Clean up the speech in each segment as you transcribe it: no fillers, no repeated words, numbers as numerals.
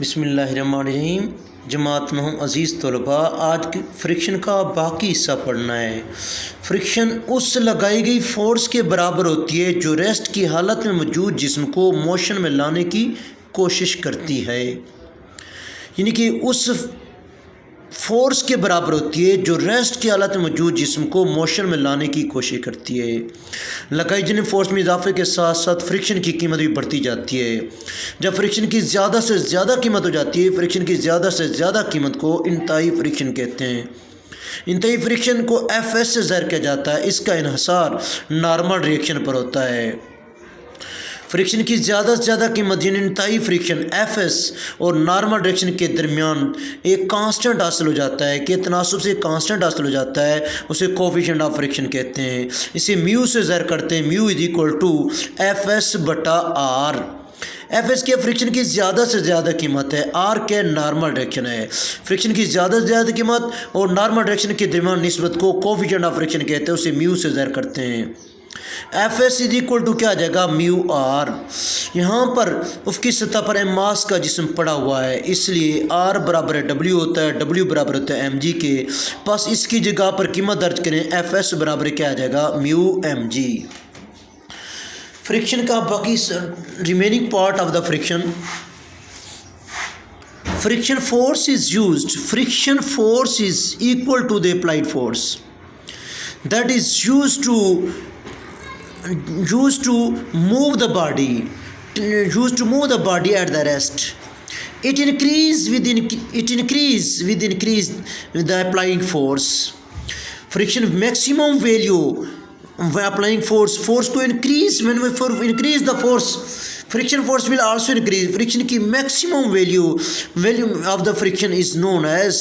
बिस्मिल्लाहिर्रहमानिर्रहीम। जमात में हम अज़ीज़ तलबा, आज की फ्रिक्शन का बाकी हिस्सा पढ़ना है। फ्रिक्शन उस लगाई गई फ़ोर्स के बराबर होती है जो रेस्ट की हालत में मौजूद जिस्म को मोशन में लाने की कोशिश करती है। यानी कि उस फोर्स के बराबर होती है जो रेस्ट की हालत में मौजूद जिस्म को मोशन में लाने की कोशिश करती है। लगाई जाने फोर्स में इजाफे के साथ साथ फ्रिक्शन की कीमत भी बढ़ती जाती है। जब फ्रिक्शन की ज़्यादा से ज़्यादा कीमत हो जाती है, फ्रिक्शन की ज़्यादा से ज़्यादा कीमत को इंतहाई फ्रिक्शन कहते हैं। इंतहाई फ्रिक्शन को एफ से ज़ाहिर किया जाता है। इसका इन्हसार नॉर्मल रिएक्शन पर होता है। फ्रिक्शन की ज़्यादा से ज़्यादा कीमत यानी इंतहाई फ्रिक्शन एफ और नॉर्मल डायरेक्शन के दरमियान एक कांस्टेंट हासिल हो जाता है कि तनासुब से कांस्टेंट हासिल हो जाता है, उसे कोफिशिएंट ऑफ फ्रिक्शन कहते हैं। इसे म्यू से ज़ाहिर करते हैं। Mu is equal to F S बटा आर। एफ एस के फ्रिक्शन की ज़्यादा से ज़्यादा कीमत है, आर के नॉर्मल डायरेक्शन है। फ्रिक्शन की ज़्यादा से ज़्यादा कीमत और नॉर्मल डायरेक्शन के दरमियान निस्बत को कोफिशिएंट ऑफ फ्रिक्शन कहते हैं, उसे म्यू से ज़ाहिर करते हैं। F S is equal to क्या आ जाएगा, म्यू आर। यहाँ पर उसकी सतह पर एम मास का जिस्म पड़ा हुआ है, इसलिए आर बराबर है डब्ल्यू होता है, डब्ल्यू बराबर होता है एम जी के। बस इसकी जगह पर कीमत दर्ज करें, एफ एस बराबर क्या आ जाएगा, म्यू एम जी। फ्रिक्शन का बाकी remaining part of the friction force is used. Friction force is equal to the applied force that is used to move the body at the rest. It increase with the applying force. Friction maximum value applying force को increase, when we increase the force, friction force will also increase. Friction की maximum value of the friction is known as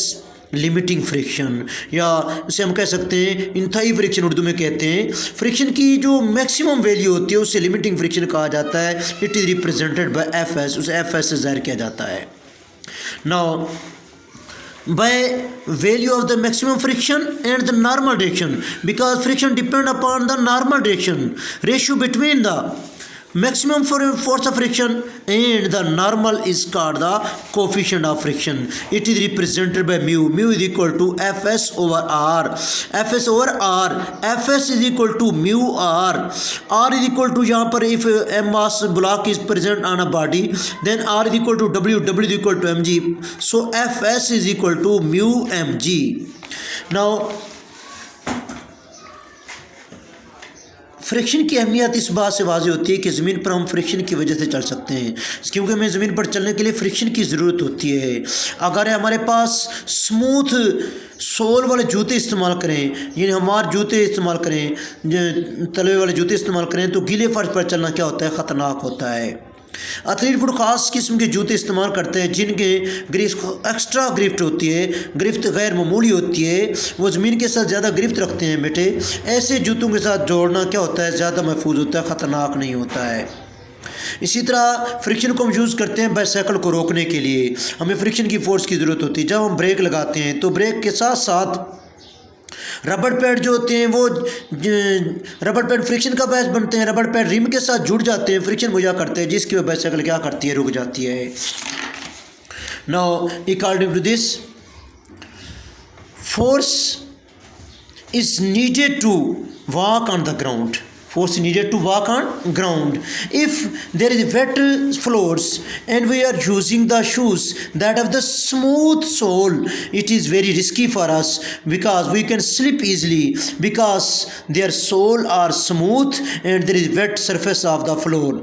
limiting friction, या उसे हम कह सकते हैं इंतहाई friction Urdu में कहते हैं। फ्रिक्शन की जो मैक्सिमम वैल्यू होती है उसे लिमिटिंग फ्रिक्शन कहा जाता है। It is represented by F S, उसे एफ एस से ज़ाहिर किया जाता है। Now by value of the maximum friction and the normal direction, because friction depend upon the normal direction, ratio between the maximum force of friction and the normal is called the coefficient of friction. It is represented by mu. Mu is equal to fs over r. Fs over r. Fs is equal to mu r. R is equal to, यहाँ पर if m mass block is present on a body, then r is equal to w. W is equal to mg. So fs is equal to mu mg. Now friction की अहमियत इस बात से वाज़ेह होती है कि ज़मीन पर हम फ्रिक्शन की वजह से चल सकते हैं, क्योंकि हमें ज़मीन पर चलने के लिए फ्रिक्शन की ज़रूरत होती है। अगर हमारे पास स्मूथ सोल वाले जूते इस्तेमाल करें, यानी हमारे जूते इस्तेमाल करें, तलवे वाले जूते इस्तेमाल करें, तो गीले फर्श पर चलना क्या होता है, ख़तरनाक होता है। एथलीट फुट ख़ास किस्म के जूते इस्तेमाल करते हैं जिनके गिरफ्त एक्स्ट्रा गिरफ्त होती है, गिरफ्त गैर मामूली होती है, वो ज़मीन के साथ ज़्यादा गिरफ्त रखते हैं। बेटे ऐसे जूतों के साथ जोड़ना क्या होता है, ज़्यादा महफूज होता है, ख़तरनाक नहीं होता है। इसी तरह फ्रिक्शन को हम यूज़ करते हैं बाइसाइकिल को रोकने के लिए। हमें फ्रिक्शन की फ़ोर्स की ज़रूरत होती है। जब हम ब्रेक लगाते हैं तो ब्रेक के साथ साथ रबड़ पैड जो होते हैं, वो रबड़ पैड फ्रिक्शन का बायस बनते हैं। रबड़ पैड रिम के साथ जुड़ जाते हैं, फ्रिक्शन मुहैया करते हैं, जिसकी वजह बाइसाइकिल क्या करती है, रुक जाती है। Now according to this force is needed to walk on the ground. Force needed to walk on ground. If there is wet floors and we are using the shoes that have the smooth sole, it is very risky for us because we can slip easily because their sole are smooth and there is wet surface of the floor.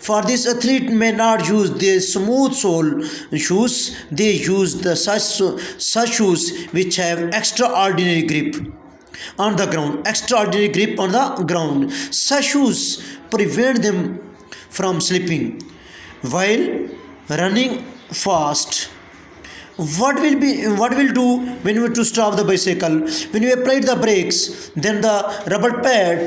For this, athlete may not use the smooth sole shoes. They use the such shoes which have extraordinary grip on the ground. Extraordinary grip on the ground. Such shoes prevent them from slipping while running fast. What will do when you to stop the bicycle? When you apply the brakes, then the rubber pad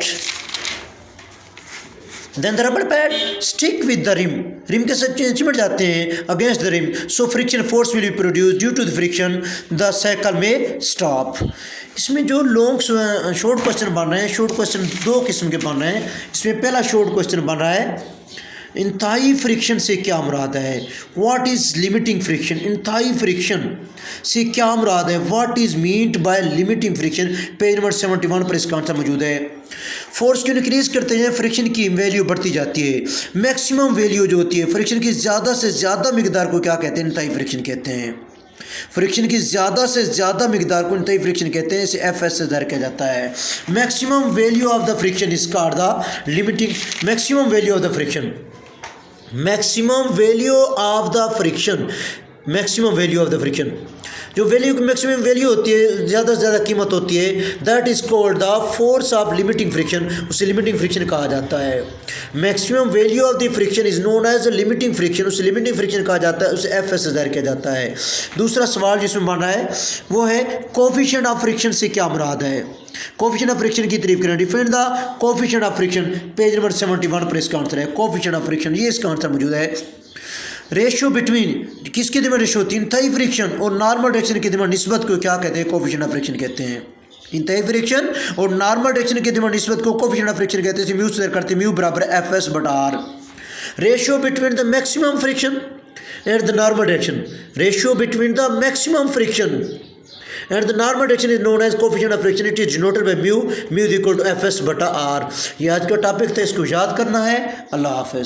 stick with the rim. Rim के साथ चिमट जाते हैं against the rim. So friction force will be produce due to the friction. The cycle में stop. इसमें जो long short question बन रहे हैं, शॉर्ट क्वेश्चन दो किस्म के बन रहे हैं. इसमें पहला शॉर्ट क्वेश्चन बन रहा है इंतहाई फ्रिक्शन से क्या मुराद है? What is limiting friction? इंतहाई फ्रिक्शन से क्या मुराद है? What is meant by limiting friction? Page number 71 पर इसका आंसर मौजूद है। फोर्स को इंक्रीज़ करते हैं फ्रिक्शन की वैल्यू बढ़ती जाती है। मैक्सिमम वैल्यू जो होती है फ्रिक्शन की ज़्यादा से ज़्यादा मिकदार को क्या कहते हैं? इंतहाई फ्रिक्शन कहते हैं। फ्रिक्शन की ज़्यादा से ज़्यादा मिकदार को इंतहाई फ्रिक्शन कहते हैं। इसे एफ से ज़ाहिर किया जाता है। Maximum value of the friction is called the limiting. Maximum value of the friction, maximum value of the friction, maximum value of the friction, जो वैल्यू मैक्सिमम वैल्यू होती है, ज़्यादा से ज़्यादा कीमत होती है, that is called the force of limiting friction. उसे लिमिटिंग फ्रिक्शन कहा जाता है। Maximum value of the friction is known as limiting friction. उसे लिमिटिंग फ्रिक्शन कहा जाता है। उसे एफ से ज़ाहिर किया जाता है। दूसरा सवाल जिसमें बन रहा है वो है कोफिशिएंट ऑफ फ्रिक्शन से क्या मुराद है? कोफिशिएंट ऑफ फ्रिक्शन की तारीफ करें। Define the coefficient of friction, page number 71 पर इसका आंसर है। कोफिशिएंट ऑफ फ्रिक्शन, ये इसका आंसर मौजूद है। रेशियो बिटवीन, किसके दरमियान रेशियो होती है? इंतहाई फ्रिक्शन और नॉर्मल डायरेक्शन के दरमियान निस्बत को क्या कहते हैं? कोफिशिएंट ऑफ फ्रिक्शन कहते हैं। इंतहाई फ्रिक्शन और नॉर्मल डायरेक्शन के दरमियान निस्बत को कोफिशिएंट ऑफ फ्रिक्शन कहते हैं। म्यू से करते हैं, म्यू बराबर एफ एस बटा R. Ratio between the maximum friction and the normal direction, ratio between the maximum friction and the normal direction is known as coefficient of friction. It is denoted by mu, mu is equal to F S बटा R. ये आज का topic था, इसको याद करना है। अल्लाह हाफिज़।